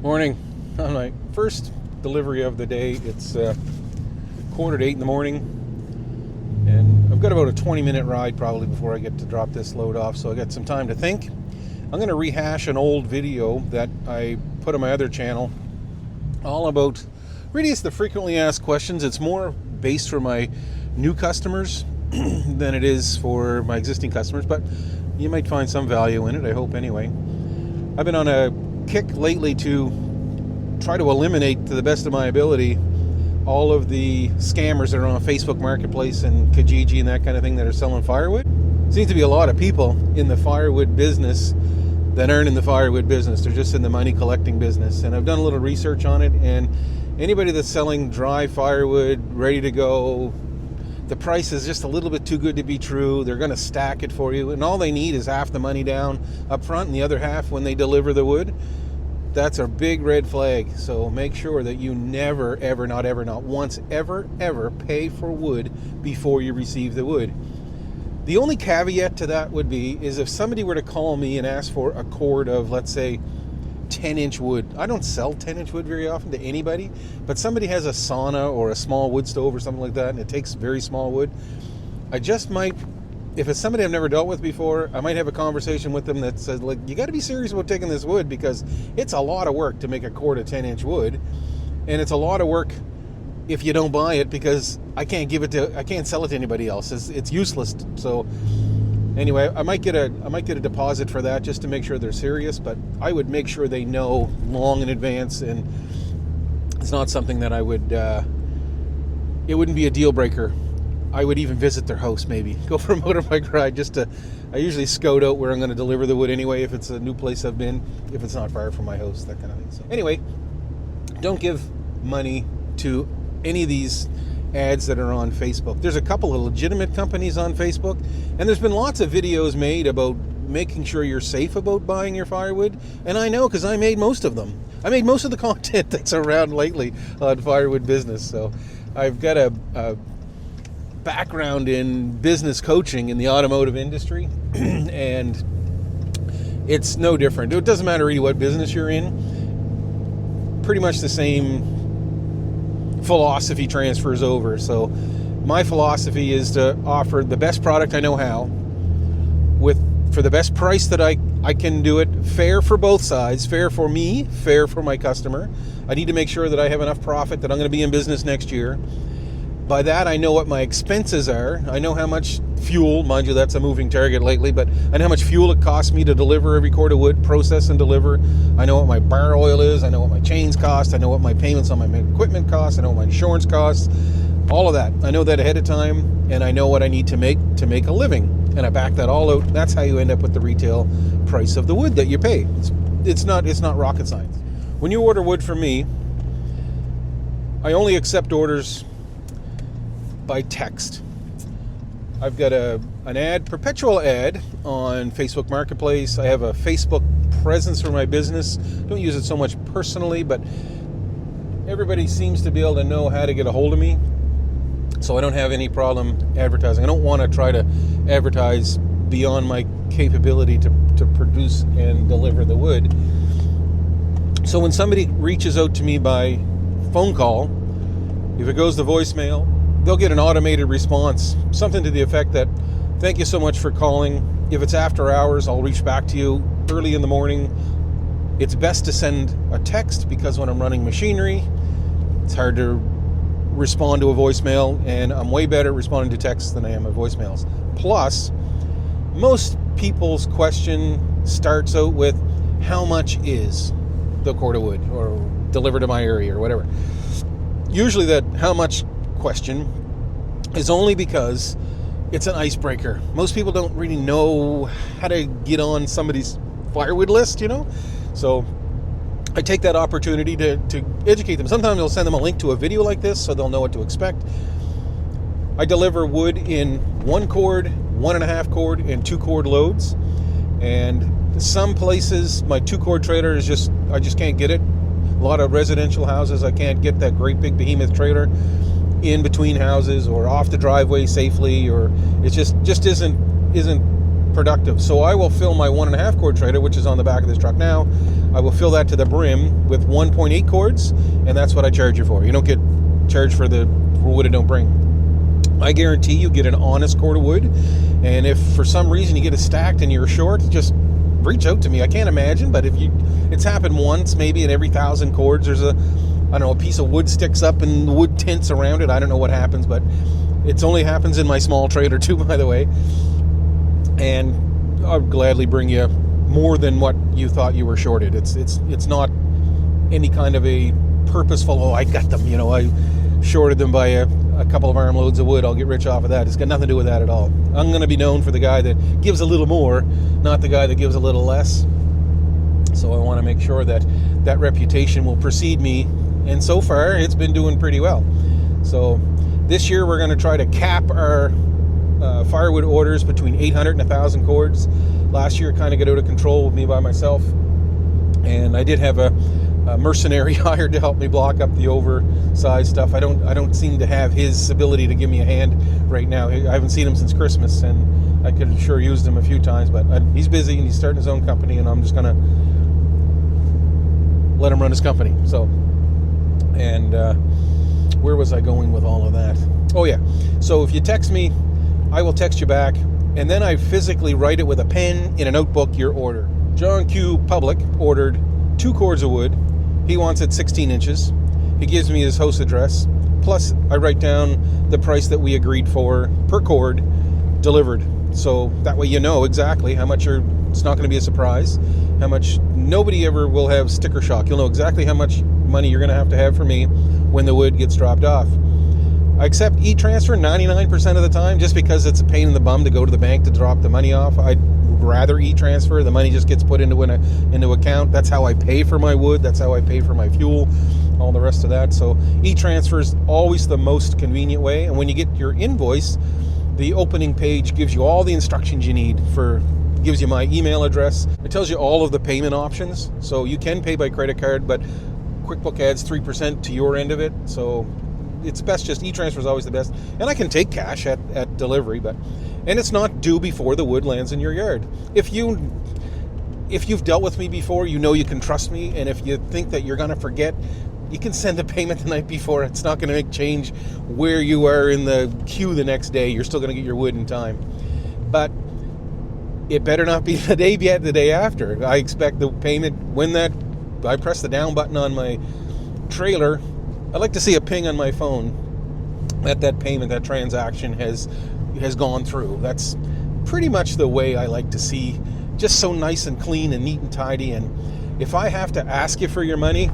Morning. On my first delivery of the day, it's 7:45 in the morning, and I've got about a 20-minute ride probably before I get to drop this load off, so I got some time to think. I'm going to rehash an old video that I put on my other channel, all about, really it's the frequently asked questions. It's more based for my new customers than it is for my existing customers, but you might find some value in it, I hope anyway. I've been on a kick lately to try to eliminate, to the best of my ability, all of the scammers that are on Facebook Marketplace and Kijiji and that kind of thing that are selling firewood. Seems to be a lot of people in the firewood business that aren't in the firewood business. They're just in the money collecting business. And I've done a little research on it, and anybody that's selling dry firewood, ready to go, the price is just a little bit too good to be true. They're going to stack it for you, and all they need is half the money down up front and the other half when they deliver the wood. That's a big red flag. So make sure that you never, ever, not once, ever pay for wood before you receive the wood. The only caveat to that would be is if somebody were to call me and ask for a cord of, let's say, 10-inch wood. I don't sell 10-inch wood very often to anybody, but somebody has a sauna or a small wood stove or something like that, and it takes very small wood. I just might, if it's somebody I've never dealt with before, I might have a conversation with them that says, like, you got to be serious about taking this wood, because it's a lot of work to make a cord of 10-inch wood, and it's a lot of work if you don't buy it, because I can't sell it to anybody else. It's useless. So anyway, I might get a deposit for that just to make sure they're serious, but I would make sure they know long in advance, and it's not something that I would, it wouldn't be a deal breaker. I would even visit their house, maybe. Go for a motorbike ride I usually scout out where I'm going to deliver the wood anyway, if it's a new place I've been, if it's not far from my house, that kind of thing. So anyway, don't give money to any of these ads that are on Facebook. There's a couple of legitimate companies on Facebook, and there's been lots of videos made about making sure you're safe about buying your firewood, and I know because I made most of them. I made most of the content that's around lately on firewood business, so I've got a background in business coaching in the automotive industry, and it's no different. It doesn't matter really what business you're in, pretty much the same philosophy transfers over. So my philosophy is to offer the best product I know how, for the best price that I can do it, fair for both sides, fair for me, fair for my customer. I need to make sure that I have enough profit that I'm going to be in business next year. By that, I know what my expenses are. I know how much fuel, mind you, that's a moving target lately, but I know how much fuel it costs me to deliver every cord of wood, process and deliver. I know what my bar oil is. I know what my chains cost. I know what my payments on my equipment cost. I know what my insurance costs. All of that. I know that ahead of time, and I know what I need to make a living. And I back that all out. That's how you end up with the retail price of the wood that you pay. It's not rocket science. When you order wood from me, I only accept orders by text. I've got an perpetual ad on Facebook Marketplace. I have a Facebook presence for my business. Don't use it so much personally, but everybody seems to be able to know how to get a hold of me, so I don't have any problem advertising. I don't want to try to advertise beyond my capability to produce and deliver the wood. So when somebody reaches out to me by phone call, if it goes to voicemail, they'll get an automated response, something to the effect that, thank you so much for calling. If it's after hours, I'll reach back to you early in the morning. It's best to send a text, because when I'm running machinery, it's hard to respond to a voicemail, and I'm way better at responding to texts than I am at voicemails. Plus, most people's question starts out with, how much is the cord of wood, or delivered to my area, or whatever. Usually that how much question is only because it's an icebreaker. Most people don't really know how to get on somebody's firewood list, so I take that opportunity to educate them. Sometimes I'll send them a link to a video like this so they'll know what to expect. I deliver wood in 1 cord, 1.5 cord, and 2 cord loads, and some places my 2 cord trailer is I just can't get it. A lot of residential houses, I can't get that great big behemoth trailer in between houses or off the driveway safely, or it just isn't productive. So I will fill my 1.5 cord trailer, which is on the back of this truck now. I will fill that to the brim with 1.8 cords, and that's what I charge you for. You don't get charged for the wood I don't bring. I guarantee you get an honest cord of wood, and if for some reason you get it stacked and you're short, just reach out to me. I can't imagine, but it's happened once, maybe in every 1,000 cords, there's a piece of wood sticks up and the wood tints around it. I don't know what happens, but it only happens in my small trailer too, by the way. And I'll gladly bring you more than what you thought you were shorted. It's not any kind of a purposeful, I got them, I shorted them by a couple of armloads of wood, I'll get rich off of that. It's got nothing to do with that at all. I'm going to be known for the guy that gives a little more, not the guy that gives a little less. So I want to make sure that that reputation will precede me, and so far it's been doing pretty well. So this year we're going to try to cap our firewood orders between 800 and 1,000 cords. Last year kind of got out of control with me by myself, and I did have a mercenary hired to help me block up the oversized stuff. I don't seem to have his ability to give me a hand right now. I haven't seen him since Christmas, and I could sure used him a few times, but he's busy and he's starting his own company, and I'm just gonna let him run his company. So, and where was I going with all of that? Oh yeah, so if you text me, I will text you back, and then I physically write it with a pen in a notebook, your order. John Q. Public ordered 2 cords of wood. He wants it 16 inches. He gives me his house address. Plus, I write down the price that we agreed for per cord delivered. So that way you know exactly how much it's not going to be a surprise. How much, nobody ever will have sticker shock. You'll know exactly how much money you're going to have for me when the wood gets dropped off. I accept e-transfer 99% of the time, just because it's a pain in the bum to go to the bank to drop the money off. I'd rather e-transfer. The money just gets put into account. That's how I pay for my wood. That's how I pay for my fuel, all the rest of that. So e-transfer is always the most convenient way. And when you get your invoice, the opening page gives you all the instructions you need gives you my email address. It tells you all of the payment options. So you can pay by credit card, but QuickBook adds 3% to your end of it. So it's best, just e-transfer is always the best. And I can take cash at delivery, and it's not due before the wood lands in your yard. If you've dealt with me before, you know you can trust me, and if you think that you're going to forget, you can send a payment the night before. It's not going to make change where you are in the queue the next day. You're still going to get your wood in time. But it better not be the day after. I expect the payment when I press the down button on my trailer. I'd like to see a ping on my phone that payment, that transaction has gone through. That's pretty much the way I like to see, just so nice and clean and neat and tidy. And if I have to ask you for your money,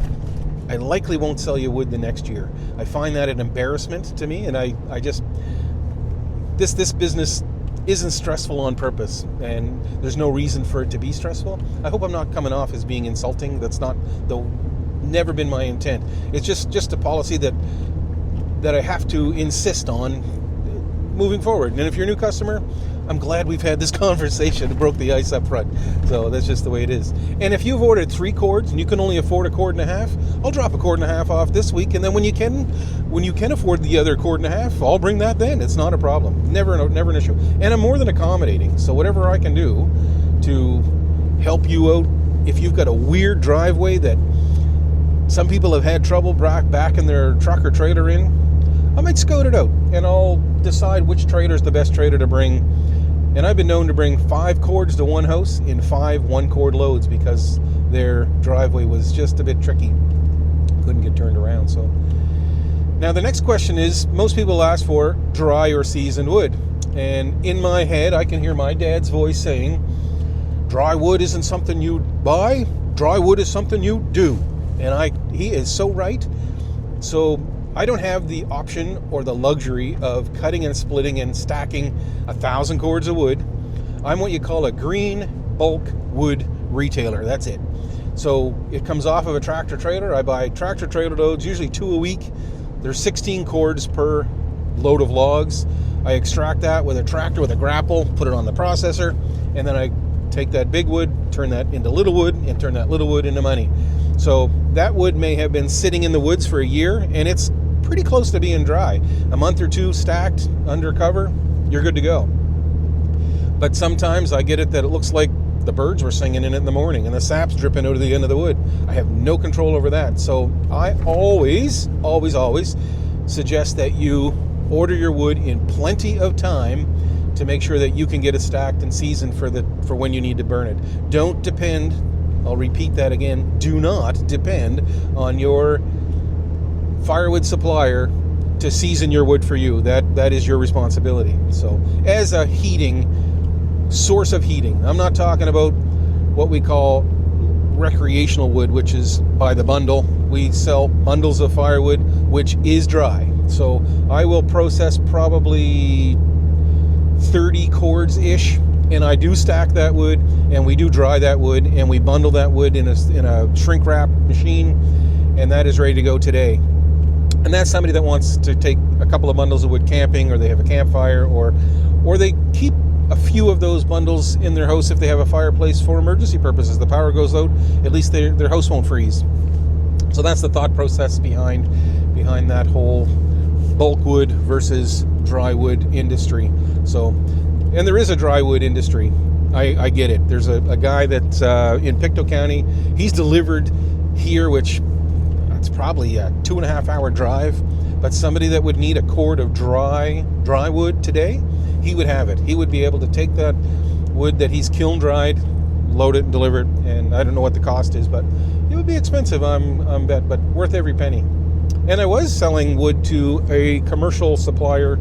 I likely won't sell you wood the next year. I find that an embarrassment to me, and I just, this business isn't stressful on purpose, and there's no reason for it to be stressful. I hope I'm not coming off as being insulting. That's never been my intent. It's just a policy that I have to insist on moving forward. And if you're a new customer, I'm glad we've had this conversation. It broke the ice up front. So that's just the way it is. And if you've ordered 3 cords and you can only afford 1.5 cords, I'll drop 1.5 cords off this week. And then when you can afford the other 1.5 cords, I'll bring that then. It's not a problem. Never an issue. And I'm more than accommodating. So whatever I can do to help you out, if you've got a weird driveway that some people have had trouble backing their truck or trailer in, I might scout it out, and I'll decide which trailer is the best trailer to bring. And I've been known to bring 5 cords to one house in 5 1-cord loads because their driveway was just a bit tricky. Couldn't get turned around. So now the next question is, most people ask for dry or seasoned wood. And in my head, I can hear my dad's voice saying, dry wood isn't something you buy, dry wood is something you do. And he is so right. So I don't have the option or the luxury of cutting and splitting and stacking 1,000 cords of wood. I'm what you call a green bulk wood retailer. That's it. So it comes off of a tractor trailer. I buy tractor trailer loads, usually 2 a week. There's 16 cords per load of logs. I extract that with a tractor with a grapple, put it on the processor, and then I take that big wood, turn that into little wood, and turn that little wood into money. So that wood may have been sitting in the woods for a year, and it's pretty close to being dry. A month or 2 stacked under cover, you're good to go. But sometimes I get it that it looks like the birds were singing in it in the morning and the sap's dripping out of the end of the wood. I have no control over that. So I always suggest that you order your wood in plenty of time to make sure that you can get it stacked and seasoned for when you need to burn it. Don't depend, I'll repeat that again, do not depend on your firewood supplier to season your wood for you. That is your responsibility. So as a source of heating, I'm not talking about what we call recreational wood, which is by the bundle. We sell bundles of firewood, which is dry. So I will process probably 30 cords-ish, and I do stack that wood, and we do dry that wood, and we bundle that wood in a shrink wrap machine, and that is ready to go today. And that's somebody that wants to take a couple of bundles of wood camping, or they have a campfire, or they keep a few of those bundles in their house if they have a fireplace for emergency purposes. The power goes out, at least their house won't freeze. So that's the thought process behind that whole bulk wood versus dry wood industry. So, and there is a dry wood industry. I get it. There's a guy that's in Pictou County. He's delivered here, which it's probably a 2.5 hour drive. But somebody that would need a cord of dry wood today, he would have it. He would be able to take that wood that he's kiln dried, load it and deliver it. And I don't know what the cost is, but it would be expensive, I'm bet, but worth every penny. And I was selling wood to a commercial supplier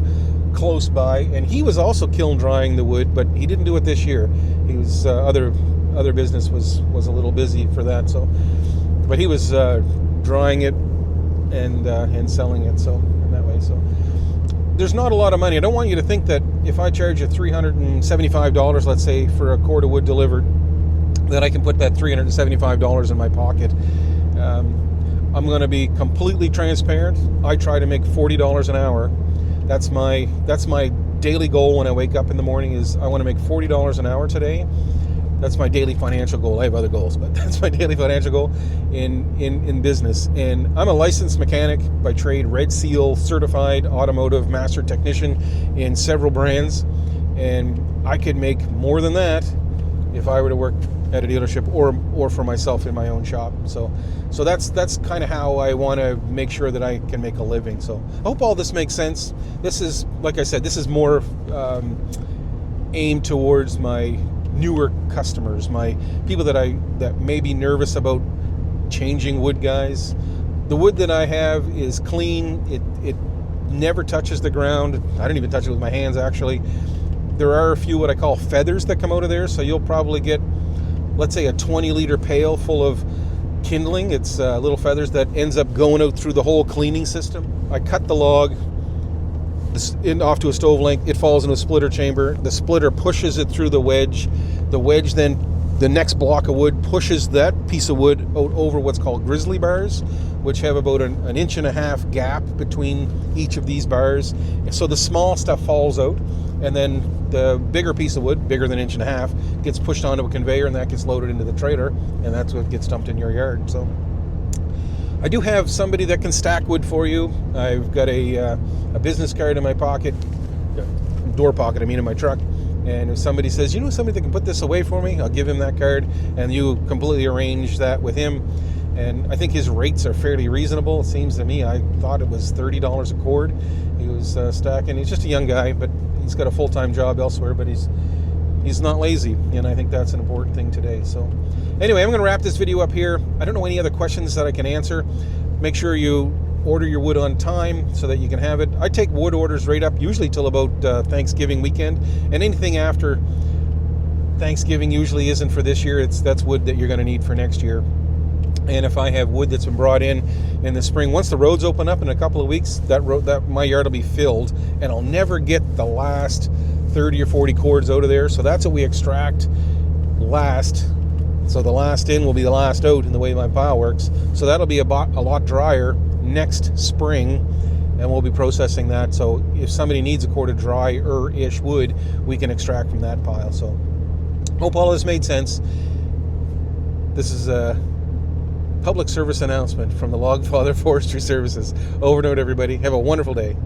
close by, and he was also kiln drying the wood, but he didn't do it this year. He was other business was a little busy for that. So, but he was drying it and selling it. So in that way, so there's not a lot of money. I don't want you to think that if I charge you $375, let's say, for a cord of wood delivered, that I can put that $375 in my pocket. I'm going to be completely transparent. I try to make $40 an hour. That's my daily goal when I wake up in the morning. Is I want to make $40 an hour today. That's my daily financial goal. I have other goals, but that's my daily financial goal in business. And I'm a licensed mechanic by trade, Red Seal certified automotive master technician in several brands. And I could make more than that if I were to work at a dealership or for myself in my own shop. So that's kind of how I want to make sure that I can make a living. So I hope all this makes sense. This is, like I said, this is more aimed towards my newer customers, my people that may be nervous about changing wood guys. The wood that I have is clean. It never touches the ground. I don't even touch it with my hands, actually. There are a few what I call feathers that come out of there, so you'll probably get, let's say, a 20-liter pail full of kindling. It's little feathers that ends up going out through the whole cleaning system. I cut the log off to a stove length. It falls into a splitter chamber. The splitter pushes it through the wedge. The wedge then, the next block of wood pushes that piece of wood out over what's called grizzly bars, which have about an 1.5 inch gap between each of these bars. So the small stuff falls out, and then the bigger piece of wood, bigger than 1.5 inches, gets pushed onto a conveyor, and that gets loaded into the trailer, and that's what gets dumped in your yard. So I do have somebody that can stack wood for you. I've got a business card in my pocket, door pocket, in my truck. And if somebody says, somebody that can put this away for me, I'll give him that card, and you completely arrange that with him. And I think his rates are fairly reasonable. It seems to me, I thought it was $30 a cord. He was stacking. He's just a young guy, but he's got a full-time job elsewhere, but he's not lazy, and I think that's an important thing today. So anyway, I'm going to wrap this video up here. I don't know any other questions that I can answer. Make sure you order your wood on time so that you can have it. I take wood orders right up usually till about Thanksgiving weekend, and anything after Thanksgiving usually isn't for this year. That's wood that you're going to need for next year. And if I have wood that's been brought in the spring, once the roads open up in a couple of weeks, that my yard will be filled, and I'll never get the last 30 or 40 cords out of there. So that's what we extract last. So the last in will be the last out in the way my pile works. So that'll be a lot drier next spring, and we'll be processing that. So if somebody needs a cord of drier-ish wood, we can extract from that pile. So hope all this made sense. This is a public service announcement from the Logfather Forestry Services. Over and out, everybody. Have a wonderful day.